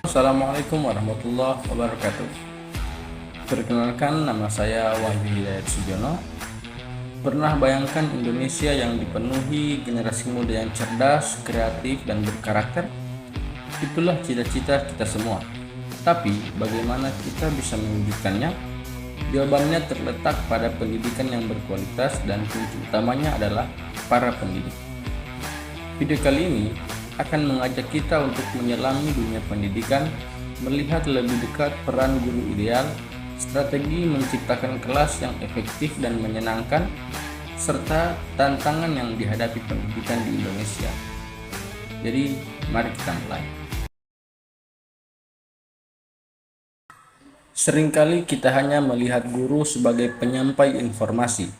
Assalamualaikum warahmatullahi wabarakatuh. Perkenalkan, nama saya Wahyu Hidayat Sugiono. Pernah bayangkan Indonesia yang dipenuhi generasi muda yang cerdas, kreatif, dan berkarakter? Itulah cita-cita kita semua. Tapi bagaimana kita bisa mewujudkannya? Jawabannya terletak pada pendidikan yang berkualitas, dan kunci utamanya adalah para pendidik. Video kali ini akan mengajak kita untuk menyelami dunia pendidikan, melihat lebih dekat peran guru ideal, strategi menciptakan kelas yang efektif dan menyenangkan, serta tantangan yang dihadapi pendidikan di Indonesia. Jadi, mari kita mulai. Seringkali kita hanya melihat guru sebagai penyampai informasi,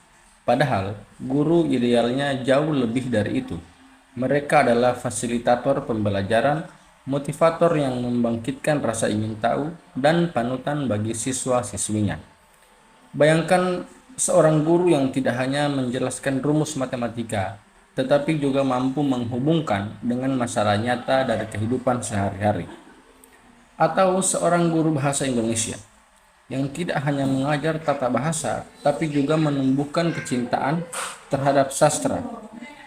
padahal guru idealnya jauh lebih dari itu. Mereka adalah fasilitator pembelajaran, motivator yang membangkitkan rasa ingin tahu, dan panutan bagi siswa-siswinya. Bayangkan seorang guru yang tidak hanya menjelaskan rumus matematika, tetapi juga mampu menghubungkan dengan masalah nyata dari kehidupan sehari-hari. Atau seorang guru bahasa Indonesia yang tidak hanya mengajar tata bahasa, tapi juga menumbuhkan kecintaan terhadap sastra.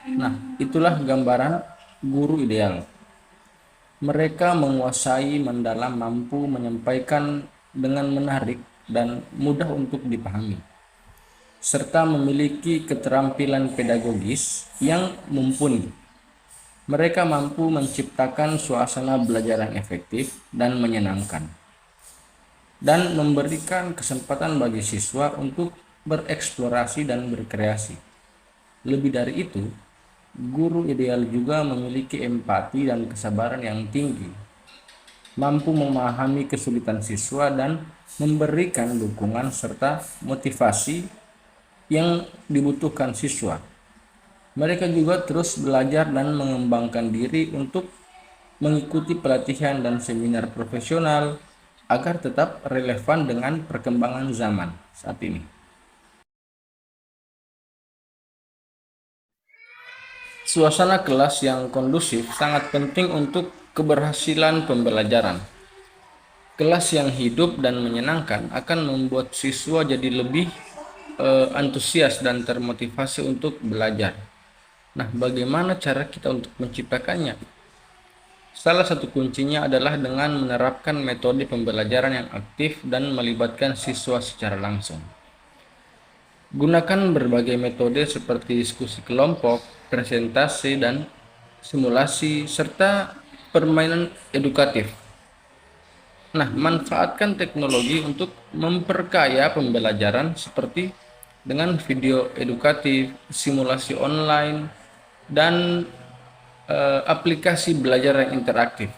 Nah, itulah gambaran guru ideal. Mereka menguasai, mendalam, mampu menyampaikan dengan menarik dan mudah untuk dipahami, serta memiliki keterampilan pedagogis yang mumpuni. Mereka mampu menciptakan suasana belajar yang efektif dan menyenangkan, dan memberikan kesempatan bagi siswa untuk bereksplorasi dan berkreasi. Lebih dari itu, guru ideal juga memiliki empati dan kesabaran yang tinggi, mampu memahami kesulitan siswa dan memberikan dukungan serta motivasi yang dibutuhkan siswa. Mereka juga terus belajar dan mengembangkan diri untuk mengikuti pelatihan dan seminar profesional agar tetap relevan dengan perkembangan zaman saat ini. Suasana kelas yang kondusif sangat penting untuk keberhasilan pembelajaran. Kelas yang hidup dan menyenangkan akan membuat siswa jadi lebih antusias dan termotivasi untuk belajar. Nah, bagaimana cara kita untuk menciptakannya? Salah satu kuncinya adalah dengan menerapkan metode pembelajaran yang aktif dan melibatkan siswa secara langsung. Gunakan berbagai metode seperti diskusi kelompok, presentasi, dan simulasi, serta permainan edukatif. Nah, manfaatkan teknologi untuk memperkaya pembelajaran seperti dengan video edukatif, simulasi online, dan aplikasi belajar yang interaktif.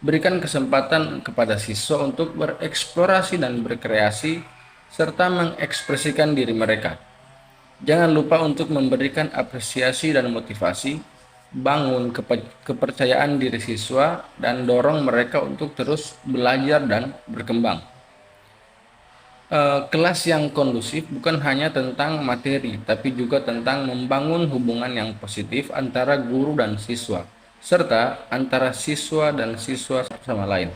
Berikan kesempatan kepada siswa untuk bereksplorasi dan berkreasi, serta mengekspresikan diri mereka. Jangan lupa untuk memberikan apresiasi dan motivasi, bangun kepercayaan diri siswa, dan dorong mereka untuk terus belajar dan berkembang. Kelas yang kondusif bukan hanya tentang materi, tapi juga tentang membangun hubungan yang positif antara guru dan siswa, serta antara siswa dan siswa sama lain.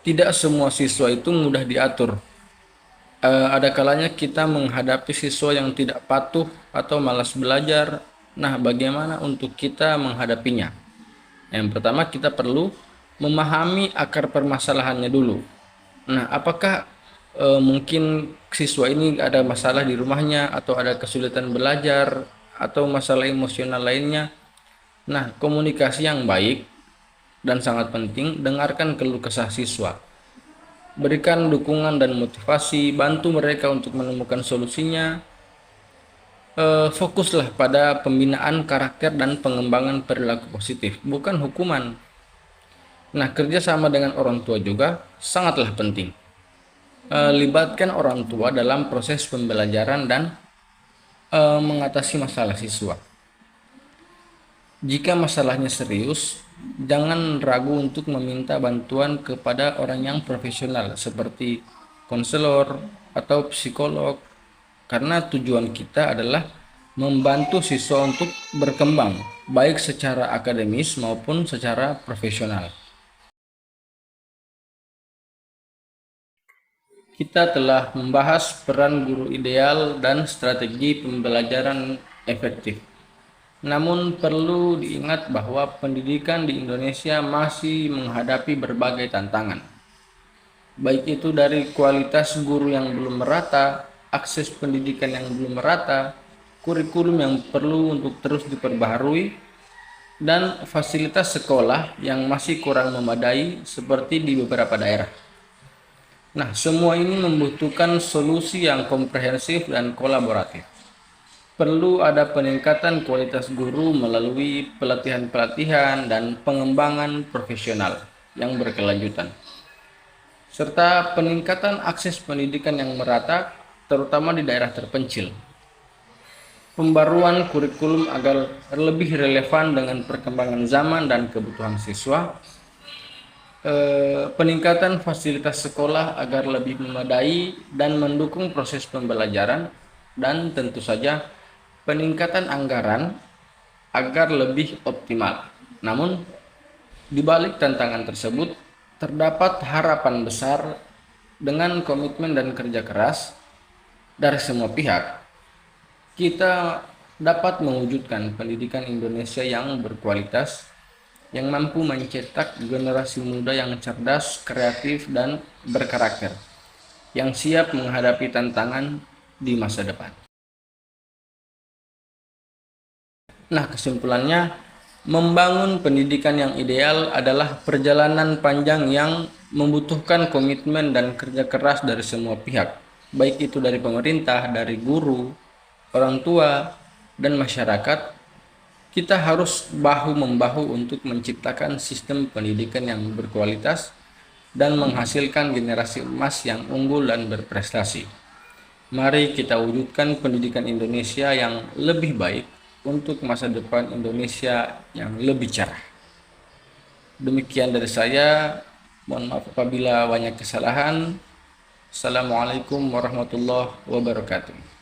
Tidak semua siswa itu mudah diatur. Ada kalanya kita menghadapi siswa yang tidak patuh atau malas belajar. Nah, bagaimana untuk kita menghadapinya? Yang pertama, kita perlu memahami akar permasalahannya dulu. Nah, apakah mungkin siswa ini ada masalah di rumahnya, atau ada kesulitan belajar, atau masalah emosional lainnya? Nah, komunikasi yang baik dan sangat penting, dengarkan keluh kesah siswa. Berikan dukungan dan motivasi, bantu mereka untuk menemukan solusinya. Fokuslah pada pembinaan karakter dan pengembangan perilaku positif, bukan hukuman. Nah, kerjasama dengan orang tua juga sangatlah penting. Libatkan orang tua dalam proses pembelajaran dan mengatasi masalah siswa. Jika masalahnya serius, jangan ragu untuk meminta bantuan kepada orang yang profesional seperti konselor atau psikolog, karena tujuan kita adalah membantu siswa untuk berkembang, baik secara akademis maupun secara profesional. Kita telah membahas peran guru ideal dan strategi pembelajaran efektif. Namun perlu diingat bahwa pendidikan di Indonesia masih menghadapi berbagai tantangan. Baik itu dari kualitas guru yang belum merata, akses pendidikan yang belum merata, kurikulum yang perlu untuk terus diperbaharui, dan fasilitas sekolah yang masih kurang memadai seperti di beberapa daerah. Nah, semua ini membutuhkan solusi yang komprehensif dan kolaboratif. Perlu ada peningkatan kualitas guru melalui pelatihan-pelatihan dan pengembangan profesional yang berkelanjutan, serta peningkatan akses pendidikan yang merata, terutama di daerah terpencil. Pembaruan kurikulum agar lebih relevan dengan perkembangan zaman dan kebutuhan siswa, peningkatan fasilitas sekolah agar lebih memadai dan mendukung proses pembelajaran, dan tentu saja peningkatan anggaran agar lebih optimal. Namun, di balik tantangan tersebut, terdapat harapan besar. Dengan komitmen dan kerja keras dari semua pihak, kita dapat mewujudkan pendidikan Indonesia yang berkualitas, yang mampu mencetak generasi muda yang cerdas, kreatif, dan berkarakter, yang siap menghadapi tantangan di masa depan. Nah, kesimpulannya, membangun pendidikan yang ideal adalah perjalanan panjang yang membutuhkan komitmen dan kerja keras dari semua pihak, baik itu dari pemerintah, dari guru, orang tua, dan masyarakat. Kita harus bahu-membahu untuk menciptakan sistem pendidikan yang berkualitas dan menghasilkan generasi emas yang unggul dan berprestasi. Mari kita wujudkan pendidikan Indonesia yang lebih baik untuk masa depan Indonesia yang lebih cerah. Demikian dari saya. Mohon maaf apabila banyak kesalahan. Assalamualaikum warahmatullahi wabarakatuh.